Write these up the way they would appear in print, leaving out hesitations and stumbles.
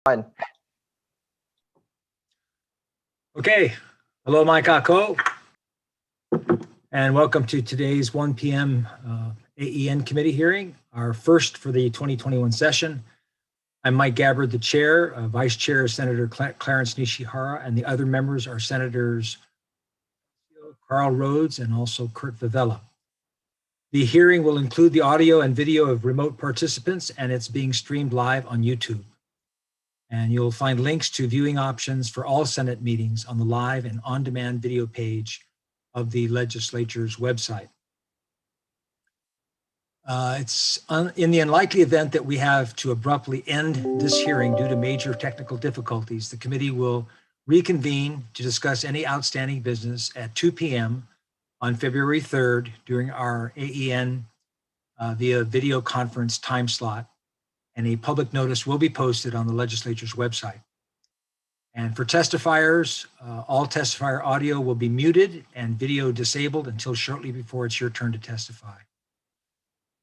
Fine. Okay, hello, Mike Ako, and welcome to today's 1 p.m. AEN committee hearing, our first for the 2021 session. I'm Mike Gabbard, the chair. Vice chair is Senator Clarence Nishihara, and the other members are Senators Carl Rhodes and also Kurt Vivella. The hearing will include the audio and video of remote participants, and it's being streamed live on YouTube. And you'll find links to viewing options for all Senate meetings on the live and on-demand video page of the legislature's website. In the unlikely event that we have to abruptly end this hearing due to major technical difficulties, the committee will reconvene to discuss any outstanding business at 2 p.m. on February 3rd during our AEN via video conference time slot. And a public notice will be posted on the legislature's website. And for testifiers, all testifier audio will be muted and video disabled until shortly before it's your turn to testify.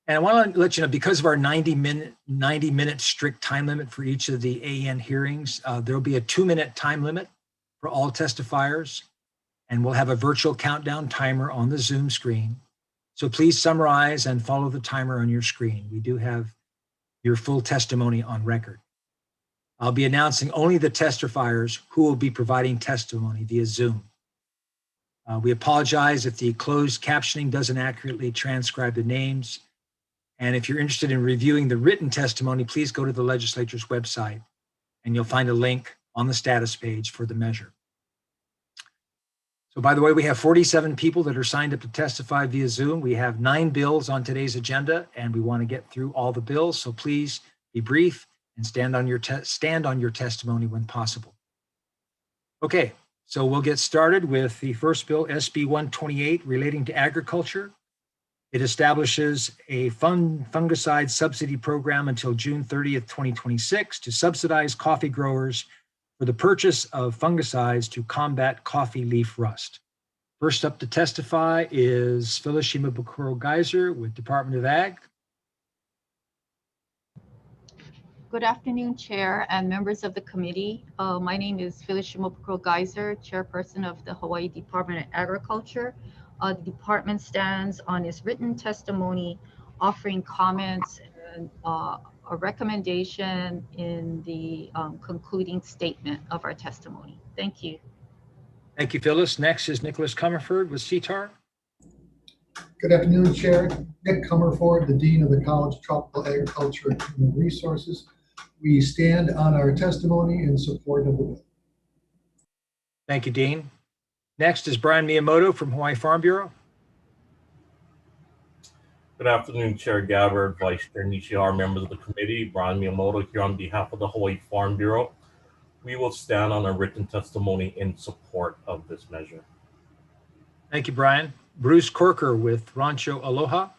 And I want to let you know, because of our 90-minute strict time limit for each of the AEN hearings, there will be a 2-minute time limit for all testifiers, and we'll have a virtual countdown timer on the Zoom screen. So please summarize and follow the timer on your screen. We do have your full testimony on record. I'll be announcing only the testifiers who will be providing testimony via Zoom. We apologize if the closed captioning doesn't accurately transcribe the names. And if you're interested in reviewing the written testimony, please go to the legislature's website and you'll find a link on the status page for the measure. So by the way, we have 47 people that are signed up to testify via Zoom. We have 9 bills on today's agenda, and we want to get through all the bills. So please be brief and stand on your testimony when possible. Okay, so we'll get started with the first bill, SB 128, relating to agriculture. It establishes a fungicide subsidy program until June 30th, 2026 to subsidize coffee growers for the purchase of fungicides to combat coffee leaf rust. First up to testify is Phyllis Shimabukuro-Geyser with Department of Ag. Good afternoon, Chair and members of the committee. My name is Phyllis Shimabukuro-Geyser, Chairperson of the Hawaii Department of Agriculture. The department stands on its written testimony, offering comments and a recommendation in the concluding statement of our testimony. Thank you. Thank you, Phyllis. Next is Nicholas Comerford with CTAR. Good afternoon, Chair. Nick Comerford, the Dean of the College of Tropical Agriculture and Human Resources. We stand on our testimony in support of the bill. Thank you, Dean. Next is Brian Miyamoto from Hawaii Farm Bureau. Good afternoon, Chair Gabbard, Vice Chair Nishihara, members of the committee. Brian Miyamoto here on behalf of the Hawaii Farm Bureau. We will stand on a written testimony in support of this measure. Thank you, Brian. Bruce Corker with Rancho Aloha.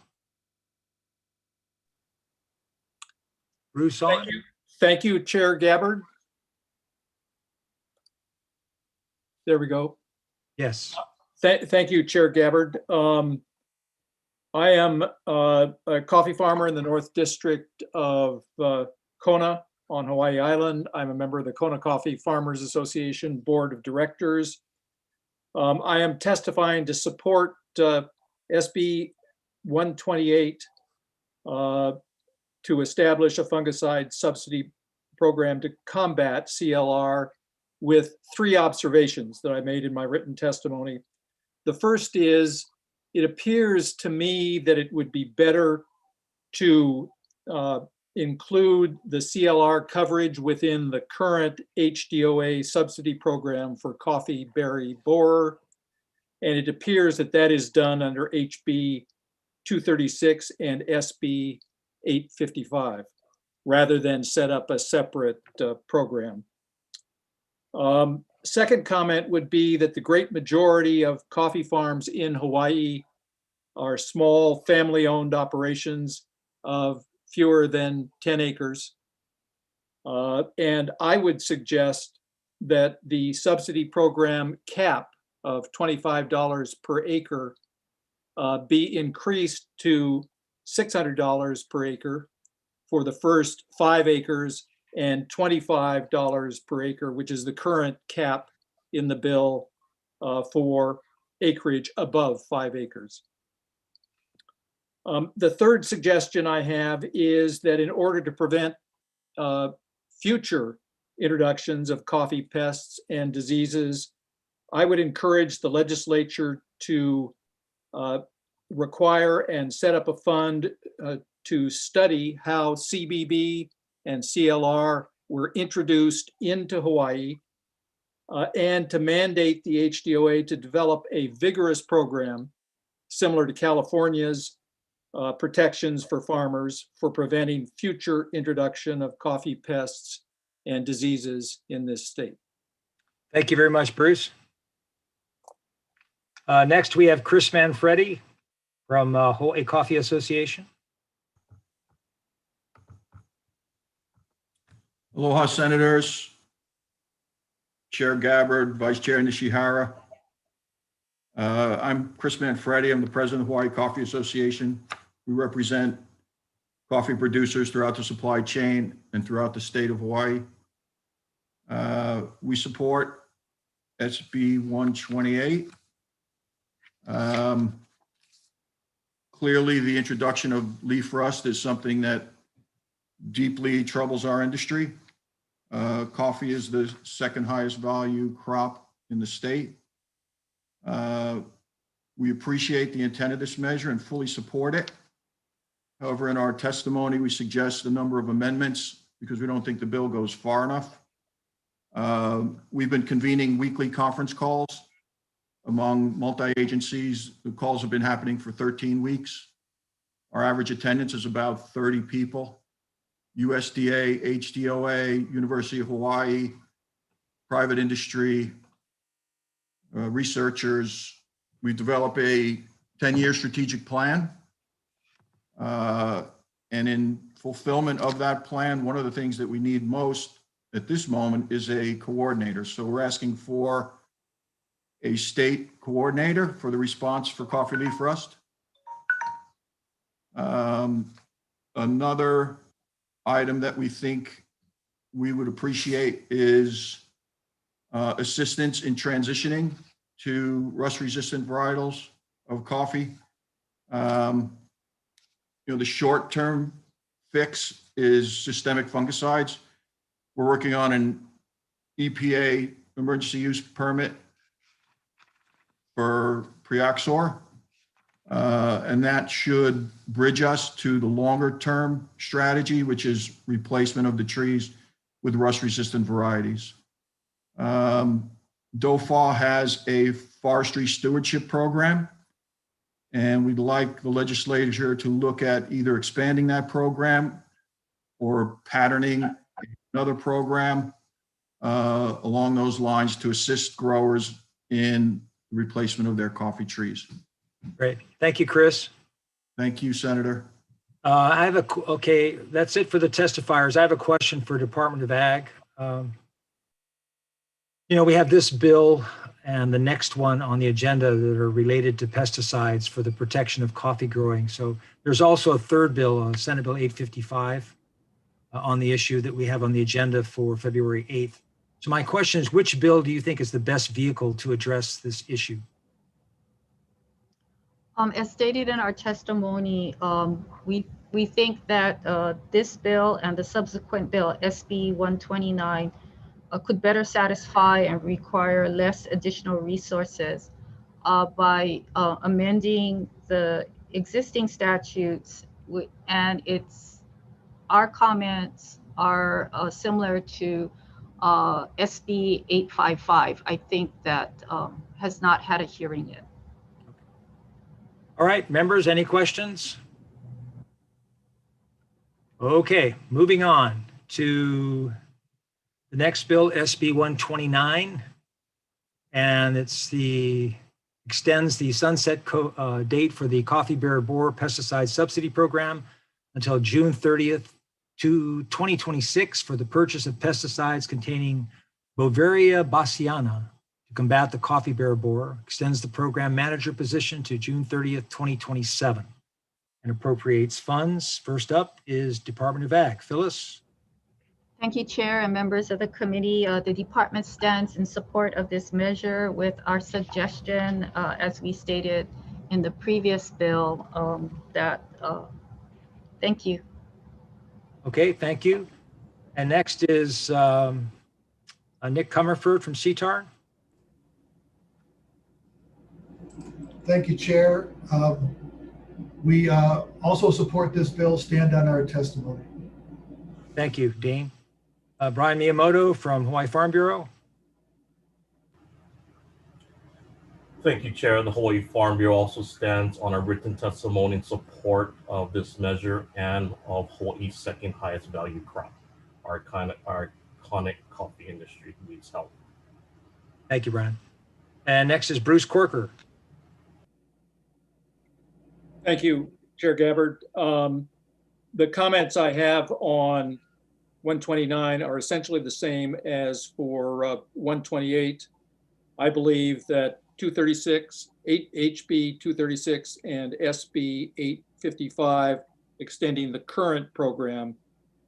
Bruce, on. Thank you, Chair Gabbard. There we go. Yes. Thank you, Chair Gabbard. I am a coffee farmer in the North District of Kona on Hawaii Island. I'm a member of the Kona Coffee Farmers Association Board of Directors. I am testifying to support SB 128 to establish a fungicide subsidy program to combat CLR with 3 observations that I made in my written testimony. The first is, it appears to me that it would be better to include the CLR coverage within the current HDOA subsidy program for coffee berry borer. And it appears that that is done under HB 236 and SB 855, rather than set up a separate program. Second comment would be that the great majority of coffee farms in Hawaii are small family-owned operations of fewer than 10 acres. And I would suggest that the subsidy program cap of $25 per acre be increased to $600 per acre for the first 5 acres and $25 per acre, which is the current cap in the bill for acreage above 5 acres. The third suggestion I have is that in order to prevent future introductions of coffee pests and diseases, I would encourage the legislature to require and set up a fund to study how CBB and CLR were introduced into Hawaii, and to mandate the HDOA to develop a vigorous program similar to California's protections for farmers for preventing future introduction of coffee pests and diseases in this state. Thank you very much, Bruce. Next, we have Chris Manfredi from Hawaii Coffee Association. Aloha, Senators. Chair Gabbard, Vice Chair Nishihara. I'm Chris Manfredi. I'm the president of Hawaii Coffee Association. We represent coffee producers throughout the supply chain and throughout the state of Hawaii. We support SB 128. Clearly, the introduction of leaf rust is something that deeply troubles our industry. Coffee is the second highest value crop in the state. We appreciate the intent of this measure and fully support it. However, in our testimony, we suggest a number of amendments because we don't think the bill goes far enough. We've been convening weekly conference calls among multi-agencies. The calls have been happening for 13 weeks. Our average attendance is about 30 people. USDA, HDOA, University of Hawaii, private industry, researchers. We develop a 10-year strategic plan. And in fulfillment of that plan, one of the things that we need most at this moment is a coordinator. So we're asking for a state coordinator for the response for coffee leaf rust. Another item that we think we would appreciate is assistance in transitioning to rust-resistant varietals of coffee. The short-term fix is systemic fungicides. We're working on an EPA emergency use permit for Preoxor, and that should bridge us to the longer-term strategy, which is replacement of the trees with rust-resistant varieties. DOFA has a forestry stewardship program, and we'd like the legislature to look at either expanding that program or patterning another program along those lines to assist growers in the replacement of their coffee trees. Great. Thank you, Chris. Thank you, Senator. Okay, that's it for the testifiers. I have a question for Department of Ag. We have this bill and the next one on the agenda that are related to pesticides for the protection of coffee growing. So there's also a third bill, Senate Bill 855, on the issue that we have on the agenda for February 8th. So my question is, which bill do you think is the best vehicle to address this issue? As stated in our testimony, we think that this bill and the subsequent bill, SB 129, could better satisfy and require less additional resources by amending the existing statutes, and our comments are similar to SB 855. I think that has not had a hearing yet. All right, members, any questions? Okay, moving on to the next bill, SB 129, and extends the sunset date for the coffee bearer borer pesticide subsidy program until June 30th to 2026 for the purchase of pesticides containing Bovaria bassiana to combat the coffee bearer borer, extends the program manager position to June 30th, 2027, and appropriates funds. First up is Department of Ag. Phyllis? Thank you, Chair and members of the committee. The department stands in support of this measure with our suggestion, as we stated in the previous bill, thank you. Okay, thank you. And next is Nick Comerford from CTAR. Thank you, Chair. We also support this bill, stand on our testimony. Thank you, Dean. Brian Miyamoto from Hawaii Farm Bureau. Thank you, Chair. The Hawaii Farm Bureau also stands on a written testimony in support of this measure and of Hawaii's second highest value crop. Our iconic coffee industry needs help. Thank you, Brian. And next is Bruce Corker. Thank you, Chair Gabbard. The comments I have on 129 are essentially the same as for 128. I believe that 236, HB 236 and SB 855, extending the current program,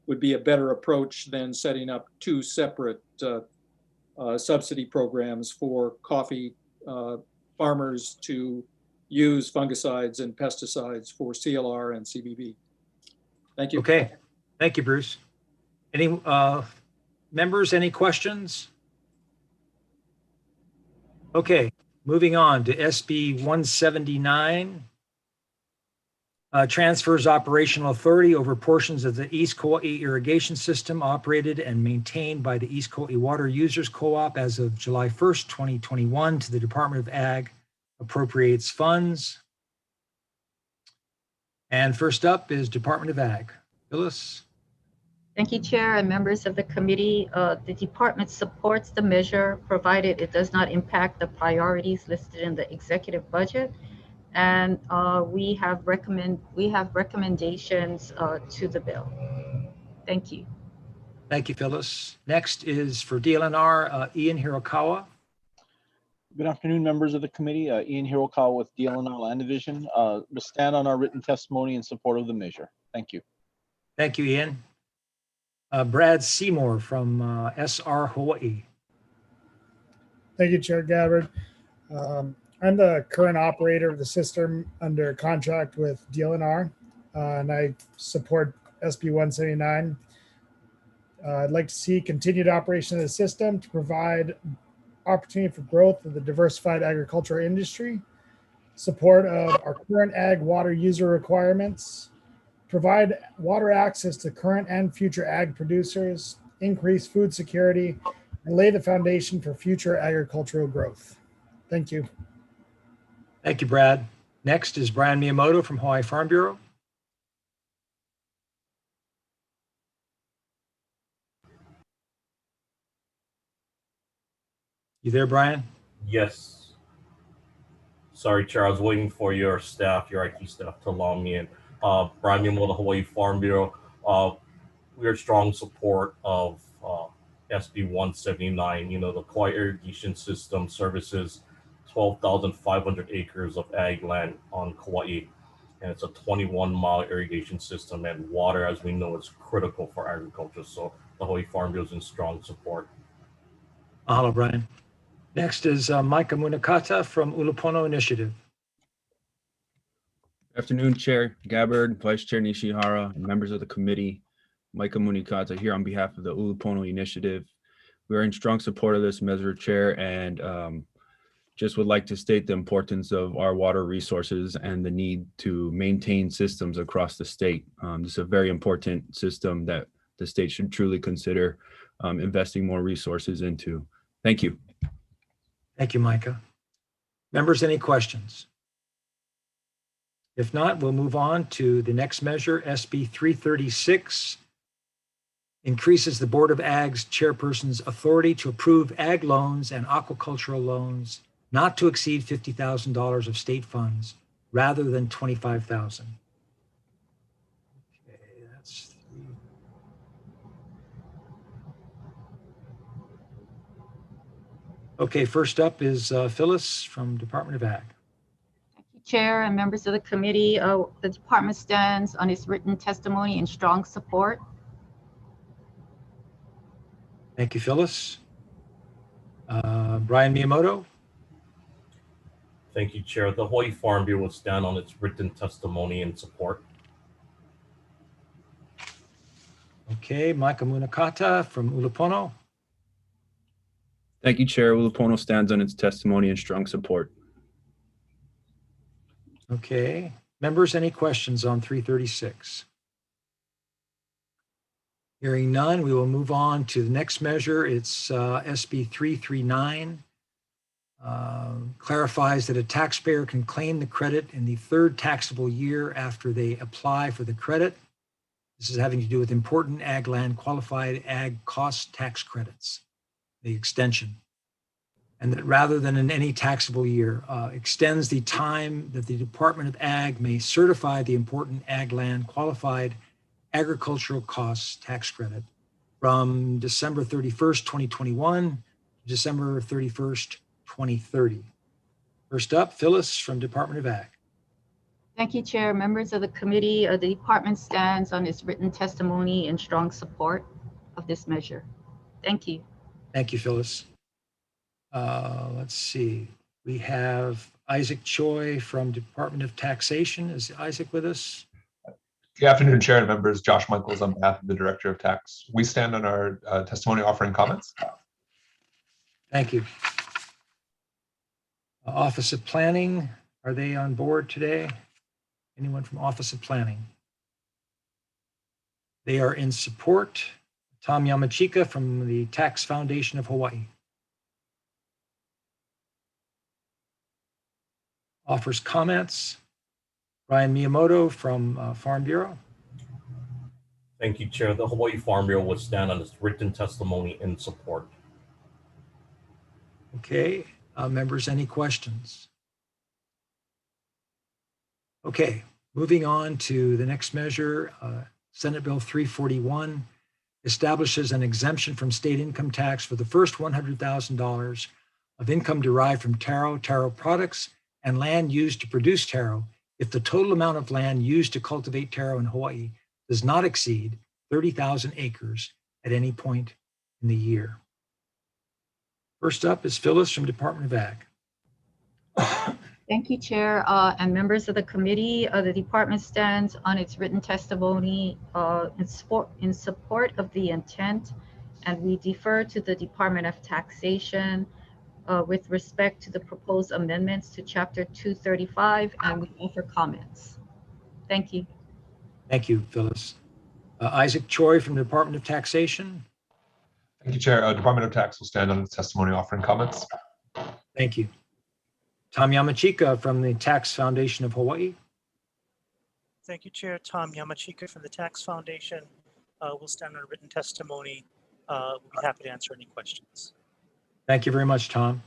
would be a better approach than setting up two separate subsidy programs for coffee farmers to use fungicides and pesticides for CLR and CBB. Thank you. Okay, thank you, Bruce. Any members, any questions? Okay, moving on to SB 179. Transfers operational authority over portions of the East Kauai irrigation system operated and maintained by the East Kauai Water Users Co-op as of July 1st, 2021 to the Department of Ag, appropriates funds. And first up is Department of Ag. Phyllis. Thank you, Chair and members of the committee. The department supports the measure provided it does not impact the priorities listed in the executive budget. And we have recommendations to the bill. Thank you. Thank you, Phyllis. Next is for DLNR, Ian Hirokawa. Good afternoon, members of the committee. Ian Hirokawa with DLNR Land Division. We stand on our written testimony in support of the measure. Thank you. Thank you, Ian. Brad Seymour from SR Hawaii. Thank you, Chair Gabbard. I'm the current operator of the system under contract with DLNR, and I support SB 179. I'd like to see continued operation of the system to provide opportunity for growth of the diversified agricultural industry, support of our current ag water user requirements, provide water access to current and future ag producers, increase food security, and lay the foundation for future agricultural growth. Thank you. Thank you, Brad. Next is Brian Miyamoto from Hawaii Farm Bureau. You there, Brian? Yes. Sorry, Chair, I was waiting for your staff, your IT staff, to allow me in. Brian Miyamoto, Hawaii Farm Bureau. We are strong support of SB 179. You know, the Kauai irrigation system services 12,500 acres of ag land on Kauai, and it's a 21-mile irrigation system, and water, as we know, is critical for agriculture. So the Hawaii Farm Bureau is in strong support. Mahalo, Brian. Next is Micah Munakata from Ulupono Initiative. Good afternoon, Chair Gabbard, Vice Chair Nishihara, and members of the committee. Micah Munikata here on behalf of the Ulupono Initiative. We are in strong support of this measure, Chair, and just would like to state the importance of our water resources and the need to maintain systems across the state. This is a very important system that the state should truly consider investing more resources into. Thank you. Thank you, Micah. Members, any questions? If not, we'll move on to the next measure, SB 336. Increases the Board of Ag's chairperson's authority to approve ag loans and aquacultural loans not to exceed $50,000 of state funds rather than $25,000. Okay, that's 3. Okay, first up is Phyllis from Department of Ag. Chair and members of the committee, the department stands on its written testimony in strong support. Thank you, Phyllis. Brian Miyamoto. Thank you, Chair. The Hawaii Farm Bureau will stand on its written testimony in support. Okay, Micah Munakata from Ulupono. Thank you, Chair. Ulupono stands on its testimony and strong support. Okay, members, any questions on 336? Hearing none, we will move on to the next measure. It's SB 339. Clarifies that a taxpayer can claim the credit in the third taxable year after they apply for the credit. This is having to do with important ag land qualified ag cost tax credits, the extension. And that rather than in any taxable year, extends the time that the Department of Ag may certify the important ag land qualified agricultural costs tax credit from December 31st, 2021 to December 31st, 2030. First up, Phyllis from Department of Ag. Thank you, Chair. Members of the committee, the department stands on its written testimony in strong support of this measure. Thank you. Thank you, Phyllis. Let's see. We have Isaac Choi from Department of Taxation. Is Isaac with us? Good afternoon, Chair and members. Josh Michaels on behalf of the Director of Tax. We stand on our testimony offering comments. Thank you. Office of Planning, are they on board today? Anyone from Office of Planning? They are in support. Tom Yamachika from the Tax Foundation of Hawaii. Offers comments. Brian Miyamoto from Farm Bureau. Thank you, Chair. The Hawaii Farm Bureau will stand on its written testimony in support. Okay, members, any questions? Okay, moving on to the next measure, Senate Bill 341 establishes an exemption from state income tax for the first $100,000 of income derived from taro products, and land used to produce taro if the total amount of land used to cultivate taro in Hawaii does not exceed 30,000 acres at any point in the year. First up is Phyllis from Department of Ag. Thank you, Chair, and members of the committee. The department stands on its written testimony in support of the intent, and we defer to the Department of Taxation with respect to the proposed amendments to Chapter 235, and we offer comments. Thank you. Thank you, Phyllis. Isaac Choi from the Department of Taxation. Thank you, Chair. Department of Tax will stand on its testimony offering comments. Thank you. Tom Yamachika from the Tax Foundation of Hawaii. Thank you, Chair. Tom Yamachika from the Tax Foundation will stand on written testimony. We'll be happy to answer any questions. Thank you very much, Tom.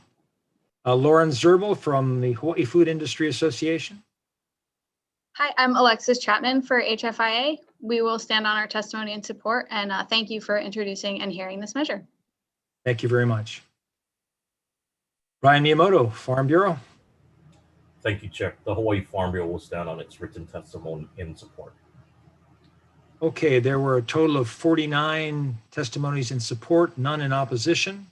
Lauren Zerbel from the Hawaii Food Industry Association. Hi, I'm Alexis Chapman for HFIA. We will stand on our testimony in support, and thank you for introducing and hearing this measure. Thank you very much. Brian Miyamoto, Farm Bureau. Thank you, Chair. The Hawaii Farm Bureau will stand on its written testimony in support. Okay, there were a total of 49 testimonies in support, none in opposition.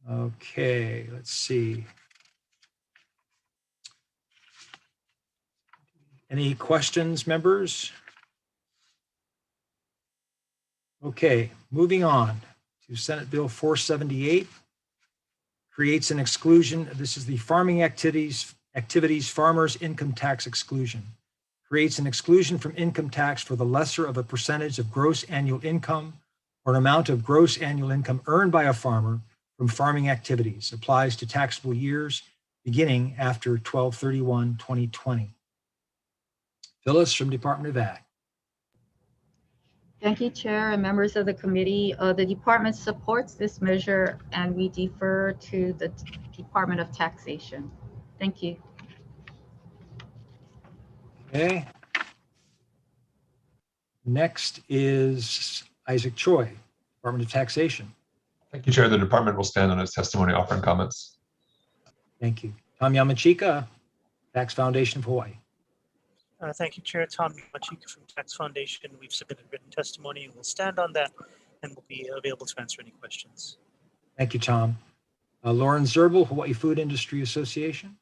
Okay, let's see. Any questions, members? Okay, moving on to Senate Bill 478. Creates an exclusion. This is the farming activities farmers income tax exclusion. Creates an exclusion from income tax for the lesser of a percentage of gross annual income or an amount of gross annual income earned by a farmer from farming activities. Applies to taxable years beginning after 12/31/2020. Phyllis from Department of Ag. Thank you, Chair and members of the committee. The department supports this measure, and we defer to the Department of Taxation. Thank you. Okay. Next is Isaac Choi, Department of Taxation. Thank you, Chair. The department will stand on its testimony offering comments. Thank you. Tom Yamachika, Tax Foundation of Hawaii. Thank you, Chair. Tom Yamachika from Tax Foundation. We've submitted written testimony and we'll stand on that. and will be available to answer any questions. Thank you, Tom. Lauren Zerbel, Hawaii Food Industry Association.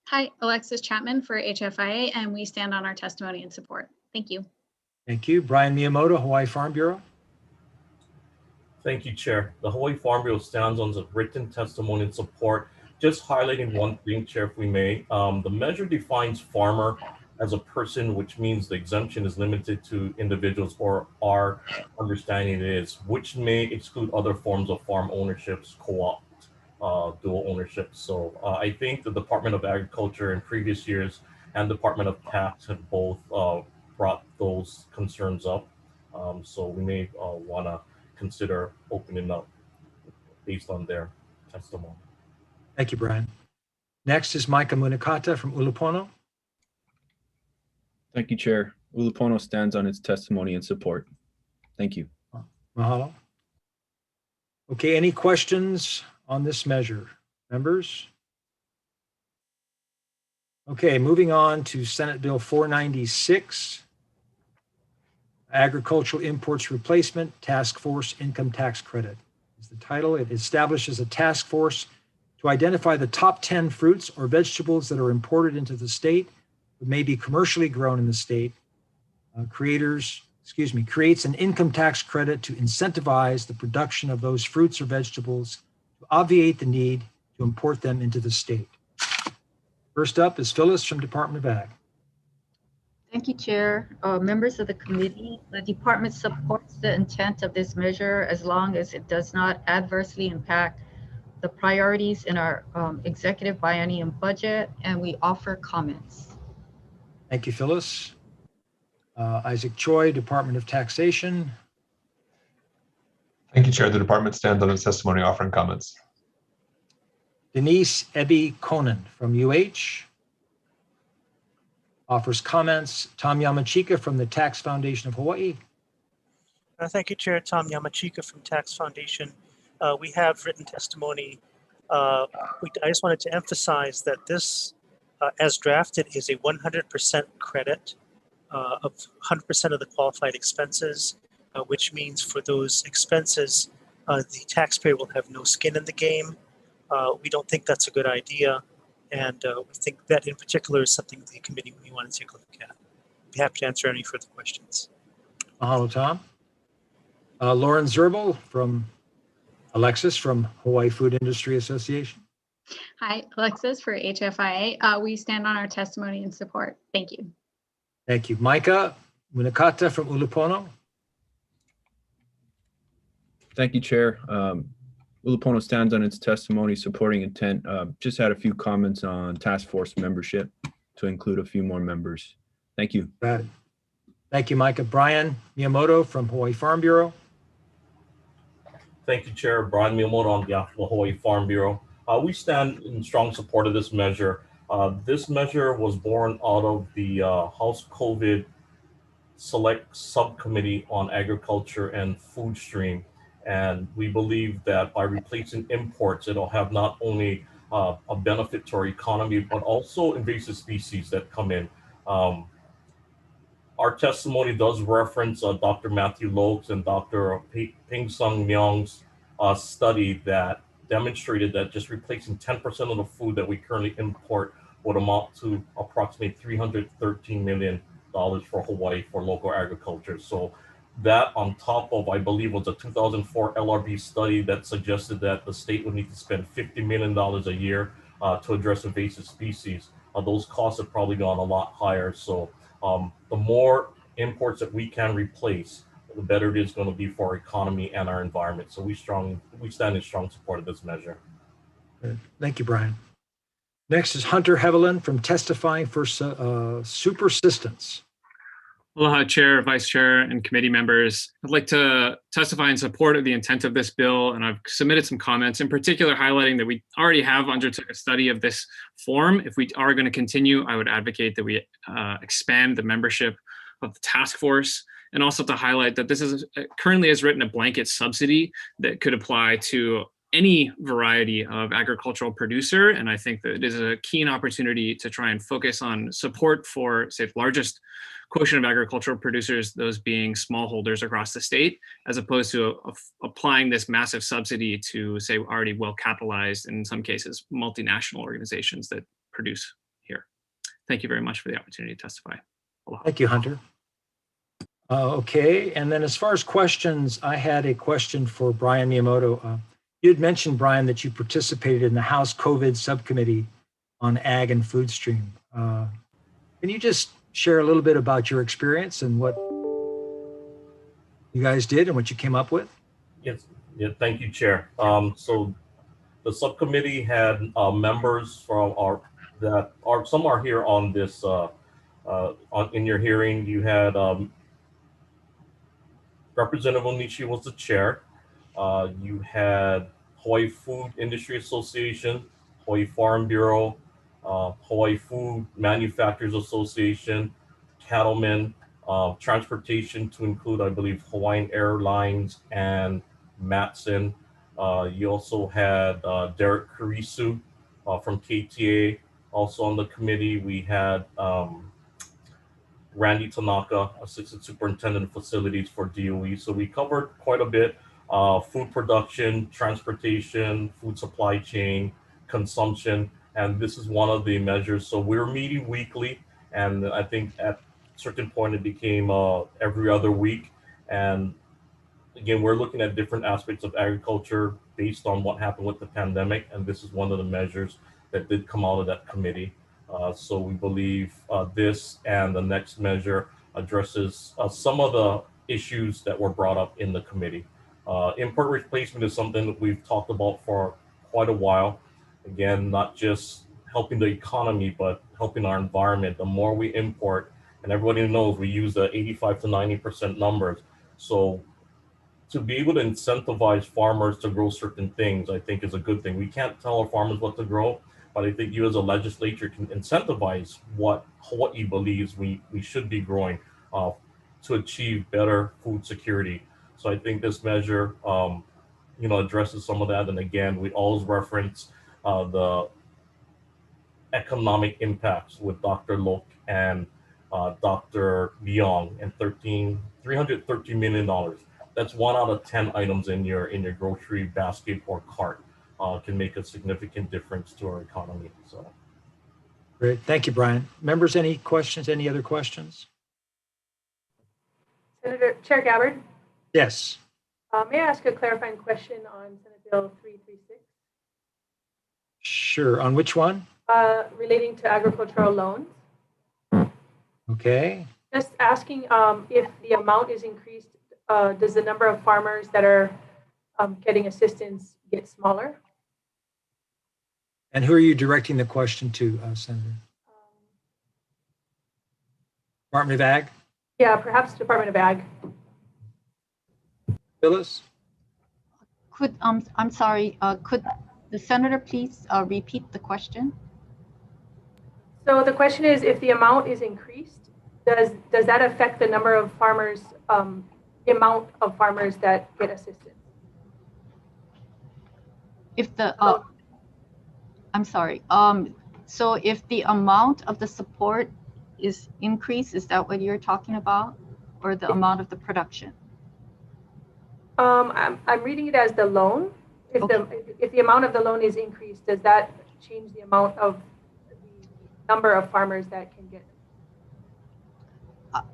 Hi, Alexis Chapman for HFIA, and we stand on our testimony and support. Thank you. Thank you. Brian Miyamoto, Hawaii Farm Bureau. Thank you, Chair. The Hawaii Farm Bureau stands on the written testimony and support. Just highlighting one thing, Chair, if we may. The measure defines farmer as a person, which means the exemption is limited to individuals, or our understanding is, which may exclude other forms of farm ownerships, co-op, dual ownership. So I think the Department of Agriculture in previous years and Department of Tax have both brought those concerns up. So we may want to consider opening up based on their testimony. Thank you, Brian. Next is Micah Munakata from Ulupono. Thank you, Chair. Ulupono stands on its testimony and support. Thank you. Mahalo. Okay, any questions on this measure, members? Okay, moving on to Senate Bill 496, Agricultural Imports Replacement Task Force Income Tax Credit is the title. It establishes a task force to identify the top 10 fruits or vegetables that are imported into the state that may be commercially grown in the state. Creates an income tax credit to incentivize the production of those fruits or vegetables to obviate the need to import them into the state. First up is Phyllis from Department of Ag. Thank you, Chair. Members of the committee, the department supports the intent of this measure as long as it does not adversely impact the priorities in our executive biennium budget, and we offer comments. Thank you, Phyllis. Isaac Choi, Department of Taxation. Thank you, Chair. The department stands on its testimony offering comments. Denise Ebby Conan from UH offers comments. Tom Yamachika from the Tax Foundation of Hawaii. Thank you, Chair. Tom Yamachika from Tax Foundation. We have written testimony. I just wanted to emphasize that this, as drafted, is a 100% credit of 100% of the qualified expenses, which means for those expenses, the taxpayer will have no skin in the game. We don't think that's a good idea, and we think that in particular is something the committee may want to take a look at. Be happy to answer any further questions. Mahalo, Tom. Lauren Zerbel from Alexis from Hawaii Food Industry Association. Hi, Alexis for HFIA. We stand on our testimony and support. Thank you. Thank you. Micah Munakata from Ulupono. Thank you, Chair. Ulupono stands on its testimony supporting intent. Just had a few comments on task force membership to include a few more members. Thank you. Thank you, Micah. Brian Miyamoto from Hawaii Farm Bureau. Thank you, Chair. Brian Miyamoto on behalf of the Hawaii Farm Bureau. We stand in strong support of this measure. This measure was born out of the House COVID Select Subcommittee on Agriculture and Food Stream. And we believe that by replacing imports, it'll have not only a benefit to our economy, but also invasive species that come in. Our testimony does reference Dr. Matthew Lokes and Dr. Ping Sung Myung's study that demonstrated that just replacing 10% of the food that we currently import would amount to approximately $313 million for Hawaii for local agriculture. So that on top of, I believe, was a 2004 LRB study that suggested that the state would need to spend $50 million a year to address invasive species. Those costs have probably gone a lot higher. So the more imports that we can replace, the better it is going to be for our economy and our environment. So we stand in strong support of this measure. Good. Thank you, Brian. Next is Hunter Hevelin from Testifying for Supersistence. Aloha, Chair, Vice Chair, and committee members. I'd like to testify in support of the intent of this bill, and I've submitted some comments, in particular highlighting that we already have undertook a study of this form. If we are going to continue, I would advocate that we expand the membership of the task force, and also to highlight that this is currently as written a blanket subsidy that could apply to any variety of agricultural producer. And I think that it is a keen opportunity to try and focus on support for, say, the largest quotient of agricultural producers, those being smallholders across the state, as opposed to applying this massive subsidy to, say, already well-capitalized, in some cases, multinational organizations that produce here. Thank you very much for the opportunity to testify. Aloha. Thank you, Hunter. Okay, and then as far as questions, I had a question for Brian Miyamoto. You had mentioned, Brian, that you participated in the House COVID subcommittee on ag and food stream. Can you just share a little bit about your experience and what you guys did and what you came up with? Yes, yeah, thank you, Chair. So the subcommittee had members from some are here on this in your hearing. You had Representative Onishi was the chair. You had Hawaii Food Industry Association, Hawaii Farm Bureau, Hawaii Food Manufacturers Association, cattlemen, transportation to include, I believe, Hawaiian Airlines and Matson. You also had Derek Kurisu from KTA also on the committee. We had Randy Tanaka, Assistant Superintendent of Facilities for DOE. So we covered quite a bit, food production, transportation, food supply chain, consumption, and this is one of the measures. So we're meeting weekly, and I think at a certain point it became every other week. And again, we're looking at different aspects of agriculture based on what happened with the pandemic, and this is one of the measures that did come out of that committee. So we believe this and the next measure addresses some of the issues that were brought up in the committee. Import replacement is something that we've talked about for quite a while. Again, not just helping the economy, but helping our environment. The more we import, and everybody knows we use the 85 to 90% numbers. So to be able to incentivize farmers to grow certain things, I think is a good thing. We can't tell our farmers what to grow, but I think you as a legislature can incentivize what Hawaii believes we should be growing to achieve better food security. So I think this measure, addresses some of that. And again, we always reference the economic impacts with Dr. Lok and Dr. Leong and $313 million. That's 1 out of 10 items in your grocery basket or cart. Can make a significant difference to our economy. So, great, thank you, Brian. Members, any questions? Any other questions? Chair Gabbard? Yes. May I ask a clarifying question on Senate Bill 336? Sure. On which one? Relating to agricultural loans. Okay. Just asking if the amount is increased, does the number of farmers that are getting assistance get smaller? And who are you directing the question to, Senator? Department of Ag? Yeah, perhaps Department of Ag. Phyllis? I'm sorry, could the senator please repeat the question? So the question is, if the amount is increased, does that affect the number of farmers, the amount of farmers that get assistance? If the, I'm sorry, so if the amount of the support is increased, is that what you're talking about? Or the amount of the production? I'm reading it as the loan. If the amount of the loan is increased, does that change the amount of the number of farmers that can get?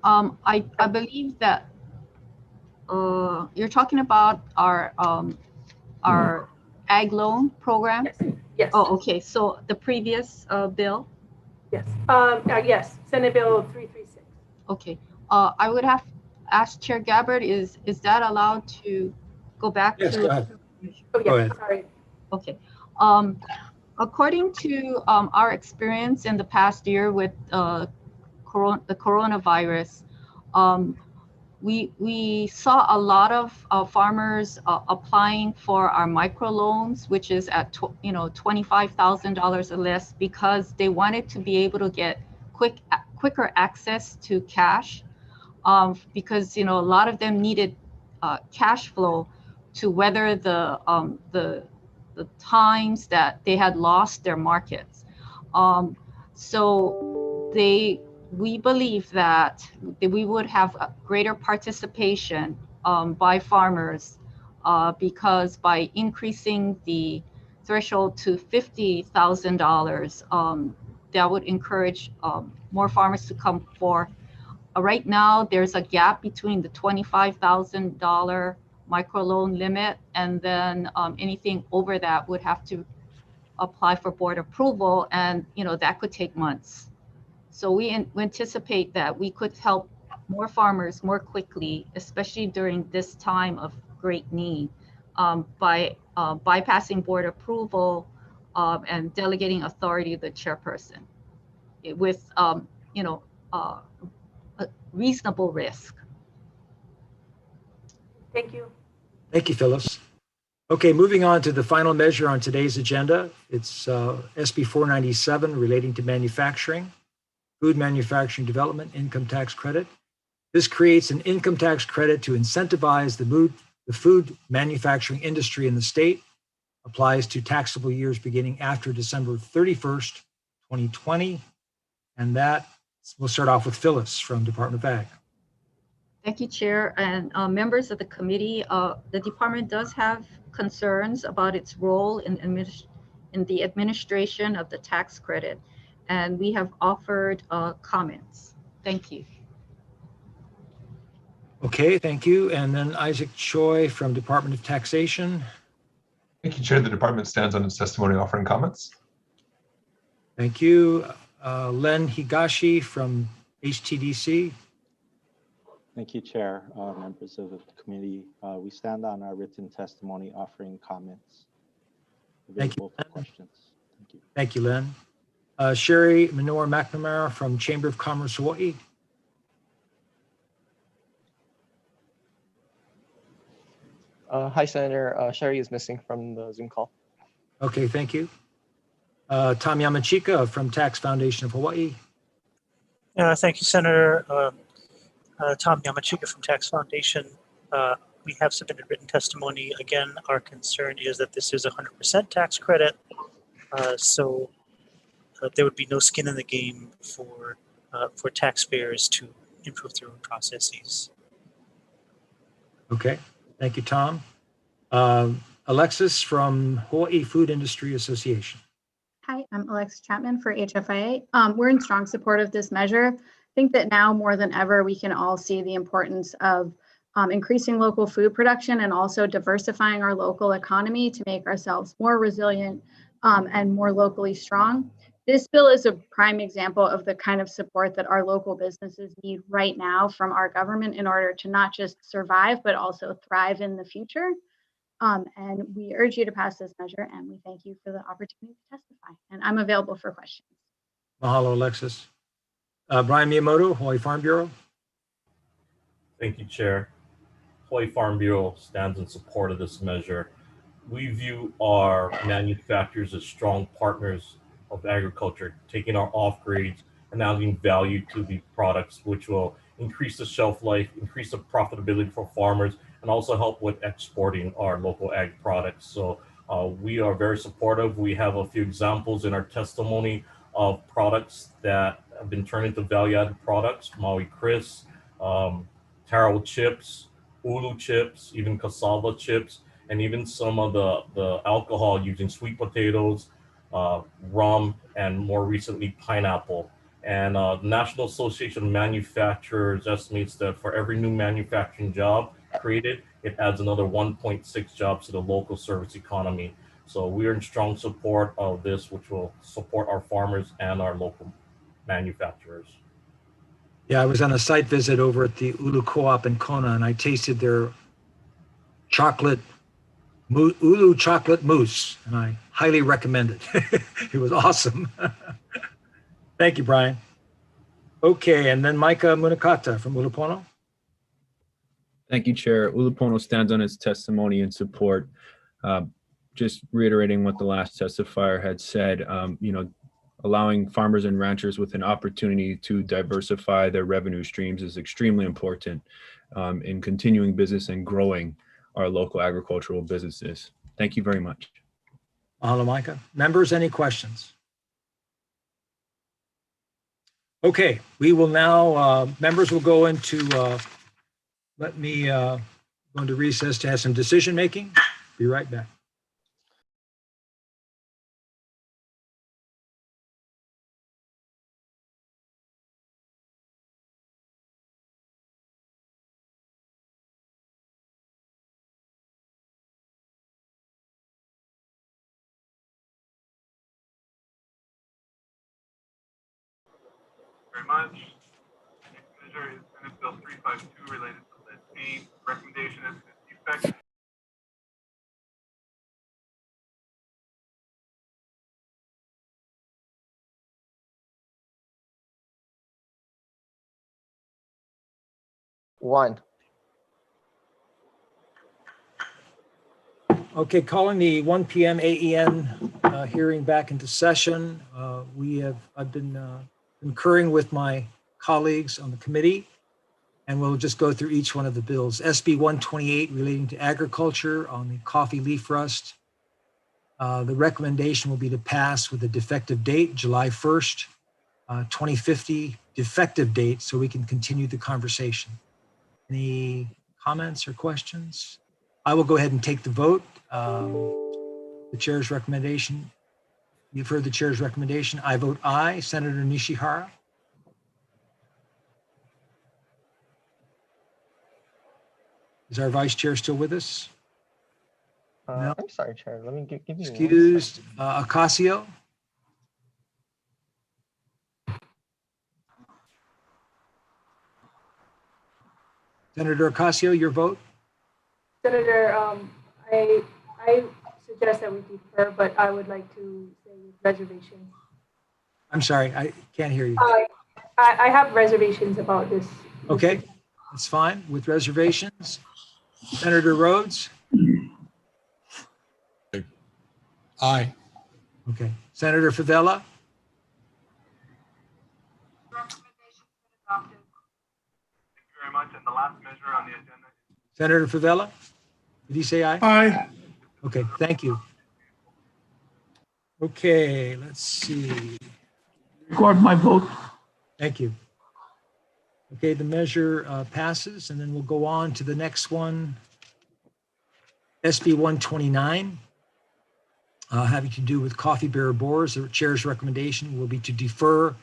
I believe that you're talking about our ag loan program. Yes. Oh, okay. So the previous bill. Yes. Yes. Senate Bill 336. Okay. I would have asked Chair Gabbard, is that allowed to go back yes, to? Go ahead. Oh, yes. Go ahead. Sorry. Okay. According to our experience in the past year with the coronavirus, we saw a lot of farmers applying for our microloans, which is at $25,000 or less, because they wanted to be able to get quicker access to cash, because a lot of them needed cash flow to weather the the times that they had lost their markets. So we believe that we would have a greater participation by farmers because by increasing the threshold to $50,000, that would encourage more farmers to come forth. Right now, there's a gap between the $25,000 microloan limit, and then anything over that would have to apply for board approval, and that could take months. So we anticipate that we could help more farmers more quickly, especially during this time of great need, by bypassing board approval and delegating authority to the chairperson with a reasonable risk. Thank you. Thank you, Phyllis. Okay, moving on to the final measure on today's agenda. It's SB 497 relating to manufacturing, food manufacturing development income tax credit. This creates an income tax credit to incentivize the food manufacturing industry in the state, applies to taxable years beginning after December 31st, 2020. And that, we'll start off with Phyllis from Department of Ag. Thank you, Chair, and members of the committee. The department does have concerns about its role in the administration of the tax credit, and we have offered comments. Thank you. Okay, thank you. And then Isaac Choi from Department of Taxation. Thank you, Chair. The department stands on its testimony offering comments. Thank you. Len Higashi from HTDC. Thank you, Chair, members of the committee. We stand on our written testimony offering comments. Thank you. For questions. Thank you. Thank you, Len. Sherry Minor McNamara from Chamber of Commerce, Hawaii. Hi, Senator. Sherry is missing from the Zoom call. Okay, thank you. Tom Yamachika from Tax Foundation of Hawaii. Thank you, Senator. Tom Yamachika from Tax Foundation. We have submitted written testimony. Again, our concern is that this is 100% tax credit. So there would be no skin in the game for taxpayers to improve their own processes. Okay, thank you, Tom. Alexis from Hawaii Food Industry Association. Hi, I'm Alexis Chapman for HFIA. We're in strong support of this measure. I think that now more than ever, we can all see the importance of increasing local food production and also diversifying our local economy to make ourselves more resilient and more locally strong. This bill is a prime example of the kind of support that our local businesses need right now from our government in order to not just survive, but also thrive in the future. And we urge you to pass this measure, and we thank you for the opportunity to testify. And I'm available for questions. Mahalo, Alexis. Brian Miyamoto, Hawaii Farm Bureau. Thank you, Chair. Hawaii Farm Bureau stands in support of this measure. We view our manufacturers as strong partners of agriculture, taking our off grades and adding value to the products, which will increase the shelf life, increase the profitability for farmers, and also help with exporting our local ag products. So we are very supportive. We have a few examples in our testimony of products that have been turned into value-added products: Maui Crisp, taro chips, ulu chips, even cassava chips, and even some of the alcohol using sweet potatoes, rum, and more recently pineapple. And the National Association of Manufacturers estimates that for every new manufacturing job created, it adds another 1.6 jobs to the local service economy. So we are in strong support of this, which will support our farmers and our local manufacturers. Yeah, I was on a site visit over at the Ulu Co-op in Kona, and I tasted their Ulu chocolate mousse, and I highly recommend it. It was awesome. Thank you, Brian. Okay, and then Micah Munakata from Ulupono. Thank you, Chair. Ulupono stands on its testimony in support. Just reiterating what the last testifier had said, allowing farmers and ranchers with an opportunity to diversify their revenue streams is extremely important in continuing business and growing our local agricultural businesses. Thank you very much. Mahalo, Micah. Members, any questions? Okay, we will now, members will go into, let me go into recess to have some decision making. Be right back. Very much. Next measure is Senate Bill 352 related to lead paint. Recommendation is effective. One. Okay, calling the 1 p.m. AEN hearing back into session. I've been concurring with my colleagues on the committee, and we'll just go through each one of the bills. SB 128 relating to agriculture on the coffee leaf rust. The recommendation will be to pass with a defective date, July 1st, 2050 defective date, so we can continue the conversation. Any comments or questions? I will go ahead and take the vote. The chair's recommendation. You've heard the chair's recommendation. I vote aye. Senator Nishihara. Is our vice chair still with us? No. I'm sorry, Chair. Let me give you. Excused. Ocasio. Senator Ocasio, your vote? Senator, I suggest that we defer, but I would like to say with reservations. I'm sorry, I can't hear you. I have reservations about this. Okay, that's fine. With reservations. Senator Rhodes? Aye. Okay. Senator Favela? Thank you very much. And the last measure on the agenda. Senator Favela? Did he say aye? Aye. Okay, thank you. Okay, let's see. Record my vote. Thank you. Okay, the measure passes, and then we'll go on to the next one. SB 129, having to do with coffee bearer boards. The chair's recommendation will be to defer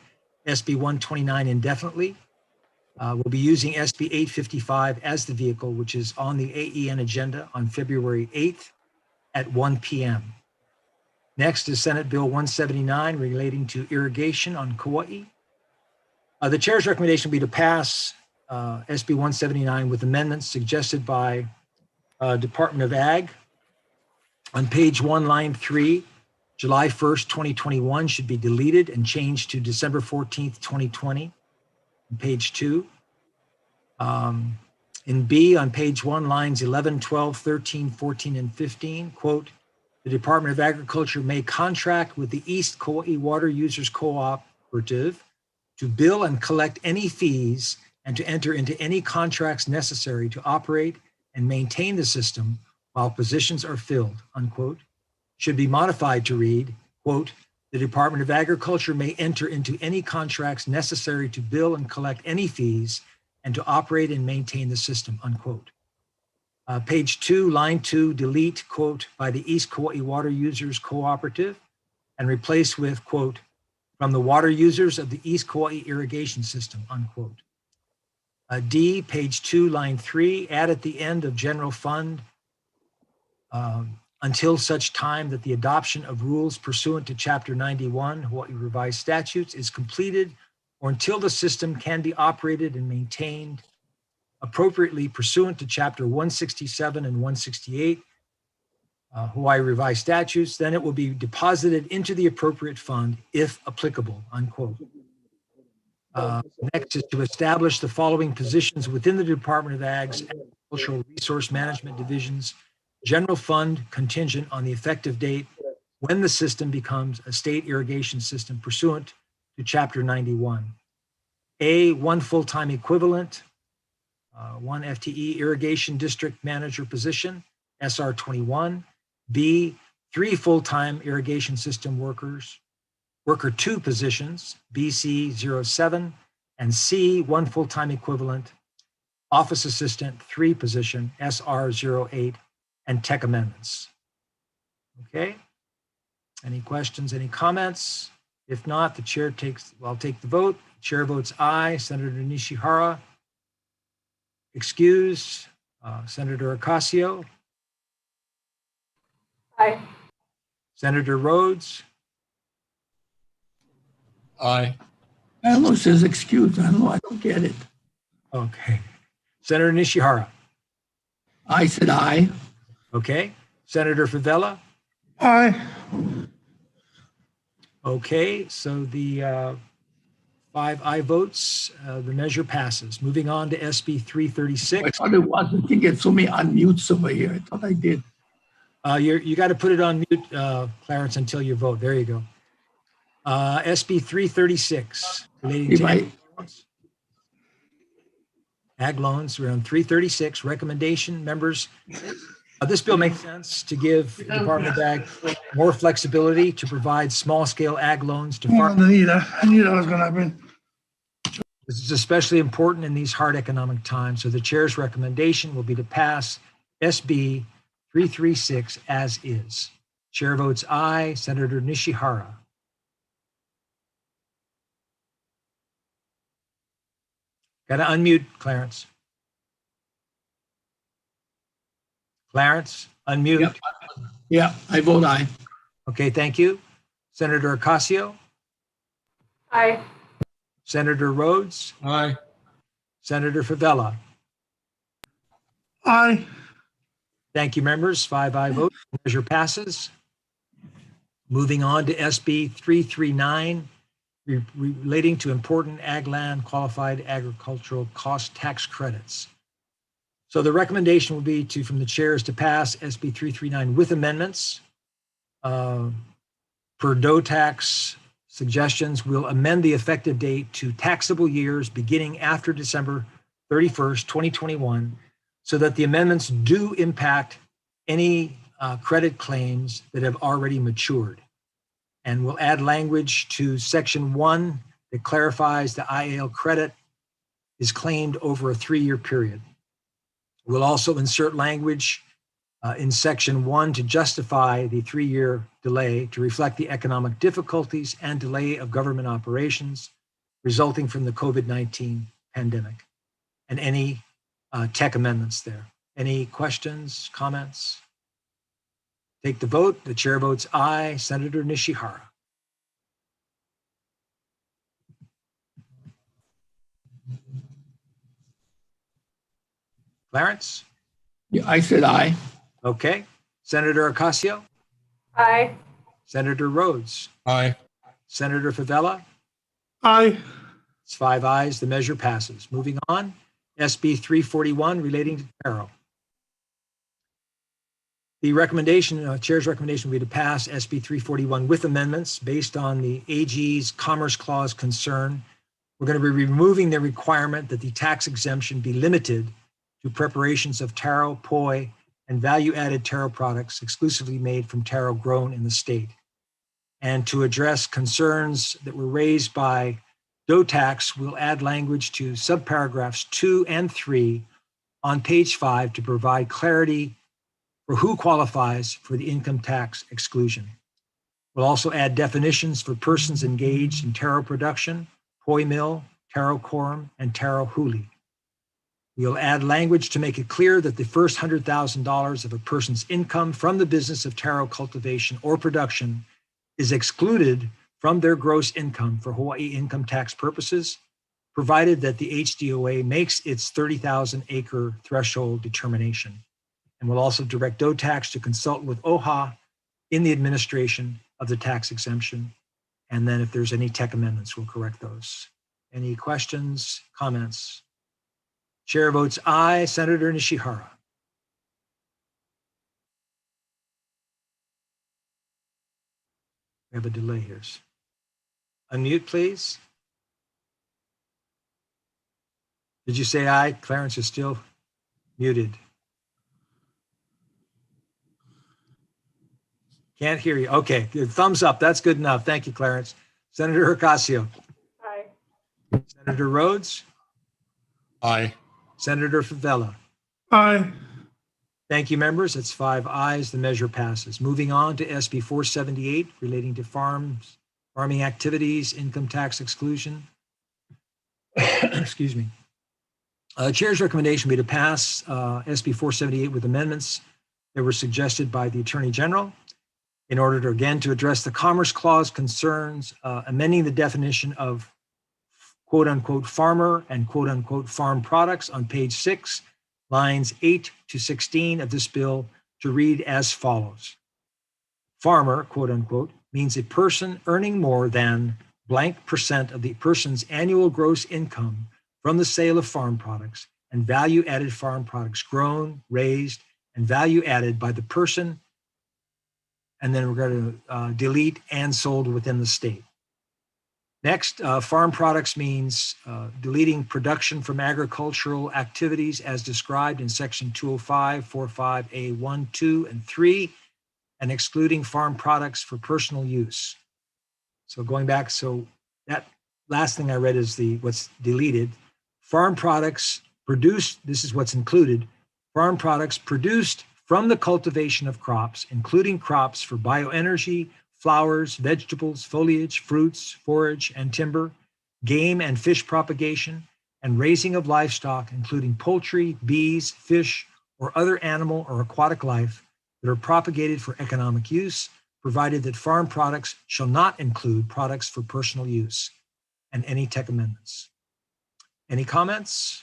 SB 129 indefinitely. We'll be using SB 855 as the vehicle, which is on the AEN agenda on February 8th at 1 p.m. Next is Senate Bill 179 relating to irrigation on Kauai. The chair's recommendation will be to pass SB 179 with amendments suggested by Department of Ag. On page 1, line 3, July 1st, 2021 should be deleted and changed to December 14th, 2020. On page 2. In B, on page 1, lines 11, 12, 13, 14, and 15, quote, the Department of Agriculture may contract with the East Kauai Water Users Cooperative to bill and collect any fees and to enter into any contracts necessary to operate and maintain the system while positions are filled, unquote, should be modified to read, quote, the Department of Agriculture may enter into any contracts necessary to bill and collect any fees and to operate and maintain the system, unquote. Page 2, line 2, delete, quote, by the East Kauai Water Users Cooperative and replace with, quote, from the water users of the East Kauai irrigation system, unquote. D, page 2, line 3, add at the end of general fund until such time that the adoption of rules pursuant to Chapter 91 Hawaii Revised Statutes is completed or until the system can be operated and maintained appropriately pursuant to Chapter 167 and 168 Hawaii Revised Statutes, then it will be deposited into the appropriate fund if applicable, unquote. Next is to establish the following positions within the Department of Ag's Agricultural Resource Management Division's general fund contingent on the effective date when the system becomes a state irrigation system pursuant to Chapter 91. A, 1 full-time equivalent, 1 FTE irrigation district manager position, SR 21. B, 3 full-time irrigation system workers, worker 2 positions, BC 07, and C 1 full-time equivalent, office assistant 3 position, SR 08, and tech amendments. Okay. Any questions, any comments? If not, the chair I'll take the vote. Chair votes aye. Senator Nishihara, excused. Senator Ocasio, Aye. Senator Rhodes, Aye. Adler says excuse. I don't know. I don't get it. okay. Senator Nishihara, I said aye. okay. Senator Favela, Aye. okay. So the 5 aye votes, the measure passes. Moving on to SB I 336. thought it was. I think it's so many unmutes over here. I thought I did. You got to put it on mute, Clarence, until you vote. There you go. SB 336 relating If to I, ag loans. We're on 336 recommendation. Members, this bill makes sense to give the Department of Ag more flexibility to provide small scale ag loans to farmers. I knew that was going to happen. This is especially important in these hard economic times. So the chair's recommendation will be to pass SB 336 as is. Chair votes aye. Senator Nishihara. Got to unmute, Clarence. Clarence, unmute. Yep. Yeah, I vote aye. Okay, thank you. Senator Ocasio, Aye. Senator Rhodes, Aye. Senator Favela. Aye. Thank you, members. 5 aye votes. Measure passes. Moving on to SB 339, relating to important ag land qualified agricultural cost tax credits. So the recommendation will be from the chair is to pass SB 339 with amendments. Per DOE tax suggestions, we'll amend the effective date to taxable years beginning after December 31st, 2021, so that the amendments do impact any credit claims that have already matured. And we'll add language to section 1 that clarifies the IAL credit is claimed over a 3-year period. We'll also insert language in section 1 to justify the 3-year delay to reflect the economic difficulties and delay of government operations resulting from the COVID-19 pandemic, and any tech amendments there. Any questions, comments? Take the vote. The chair votes aye. Senator Nishihara. Clarence? Yeah, I said aye. Okay. Senator Ocasio? Aye. Senator Rhodes? Aye. Senator Favela? Aye. It's 5 ayes. The measure passes. Moving on, SB 341 relating to taro. The recommendation, chair's recommendation will be to pass SB 341 with amendments based on the AG's Commerce Clause concern. We're going to be removing the requirement that the tax exemption be limited to preparations of taro, poi, and value-added taro products exclusively made from taro grown in the state. And to address concerns that were raised by DOE tax, we'll add language to subparagraphs 2 and 3 on page 5 to provide clarity for who qualifies for the income tax exclusion. We'll also add definitions for persons engaged in taro production, poi mill, taro quorum, and taro huli. We'll add language to make it clear that the first $100,000 of a person's income from the business of taro cultivation or production is excluded from their gross income for Hawaii income tax purposes, provided that the HDOA makes its 30,000 acre threshold determination. And we'll also direct DOE tax to consult with OHA in the administration of the tax exemption. And then if there's any tech amendments, we'll correct those. Any questions, comments? Chair votes aye. Senator Nishihara. We have a delay here. Unmute, please. Did you say aye? Clarence is still muted. Can't hear you. Okay, good. Thumbs up. That's good enough. Thank you, Clarence. Senator Ocasio. Aye. Senator Rhodes. Aye. Senator Favela. Aye. Thank you, members. It's 5 ayes. The measure passes. Moving on to SB 478 relating to farming activities, income tax exclusion. Excuse me. Chair's recommendation would be to pass SB 478 with amendments that were suggested by the Attorney General in order to, again, to address the Commerce Clause concerns, amending the definition of quote unquote farmer and quote unquote farm products on page 6, lines 8 to 16 of this bill to read as follows. Farmer, quote unquote, means a person earning more than blank percent of the person's annual gross income from the sale of farm products and value-added farm products grown, raised, and value-added by the person, and then we're going to delete and sold within the state. Next, farm products means deleting production from agricultural activities as described in section 205, 45A1, 2, and 3, and excluding farm products for personal use. So going back, so that last thing I read is what's deleted. Farm products produced, this is what's included, farm products produced from the cultivation of crops, including crops for bioenergy, flowers, vegetables, foliage, fruits, forage, and timber, game and fish propagation, and raising of livestock, including poultry, bees, fish, or other animal or aquatic life that are propagated for economic use, provided that farm products shall not include products for personal use, and any tech amendments. Any comments?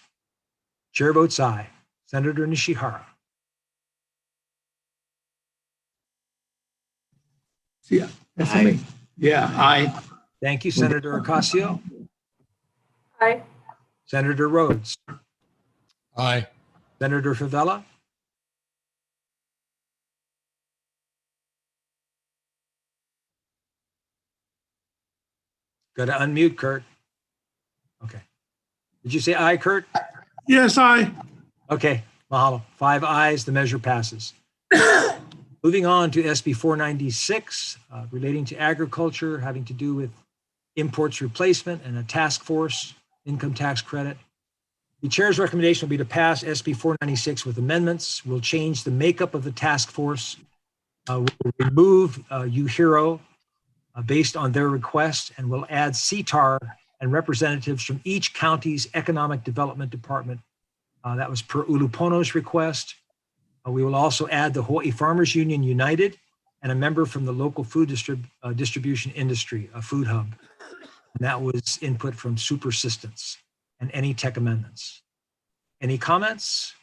Chair votes aye. Senator Nishihara. Yeah, that's me. Yeah, aye. Thank you, Senator Ocasio. Aye. Senator Rhodes. Aye. Senator Favela. Got to unmute, Kurt. Okay. Did you say aye, Kurt? Yes, aye. Okay, mahalo. 5 ayes, the measure passes. Moving on to SB 496, relating to agriculture, having to do with imports replacement and a task force income tax credit. The chair's recommendation will be to pass SB 496 with amendments. We'll change the makeup of the task force. We'll remove UHERO based on their request, and we'll add CTAR and representatives from each county's economic development department. That was per Ulupono's request. We will also add the Hawaii Farmers Union United and a member from the local food distribution industry, a food hub. And that was input from Supersistence and any tech amendments. Any comments?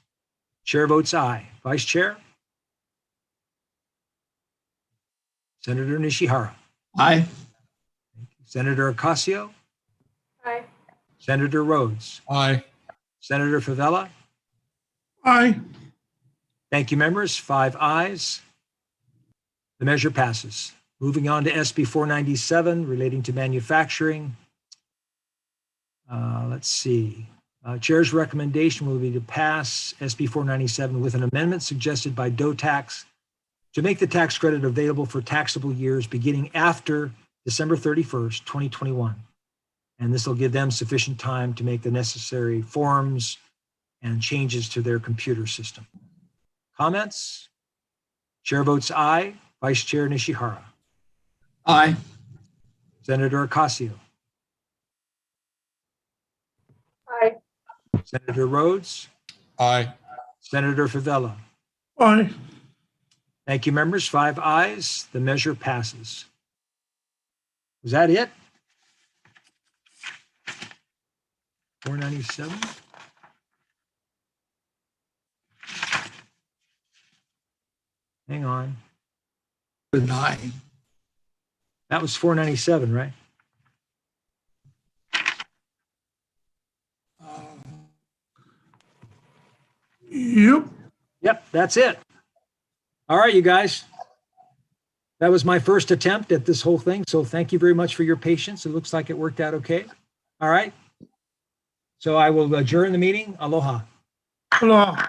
Chair votes aye. Vice Chair? Senator Nishihara. Aye. Senator Ocasio? Aye. Senator Rhodes? Aye. Senator Favela? Aye. Thank you, members. 5 ayes. The measure passes. Moving on to SB 497 relating to manufacturing. Let's see. Chair's recommendation will be to pass SB 497 with an amendment suggested by DOTAX to make the tax credit available for taxable years beginning after December 31st, 2021. And this will give them sufficient time to make the necessary forms and changes to their computer system. Comments? Chair votes aye. Vice Chair Nishihara. Aye. Senator Ocasio. Aye. Senator Rhodes. Aye. Senator Favela. Aye. Thank you, members. 5 ayes. The measure passes. Was that it? 497? Hang on. Aye. That was 497, right? Yep. Yep, that's it. All right, you guys. That was my first attempt at this whole thing. So thank you very much for your patience. It looks like it worked out okay. All right. So I will adjourn the meeting. Aloha. Aloha.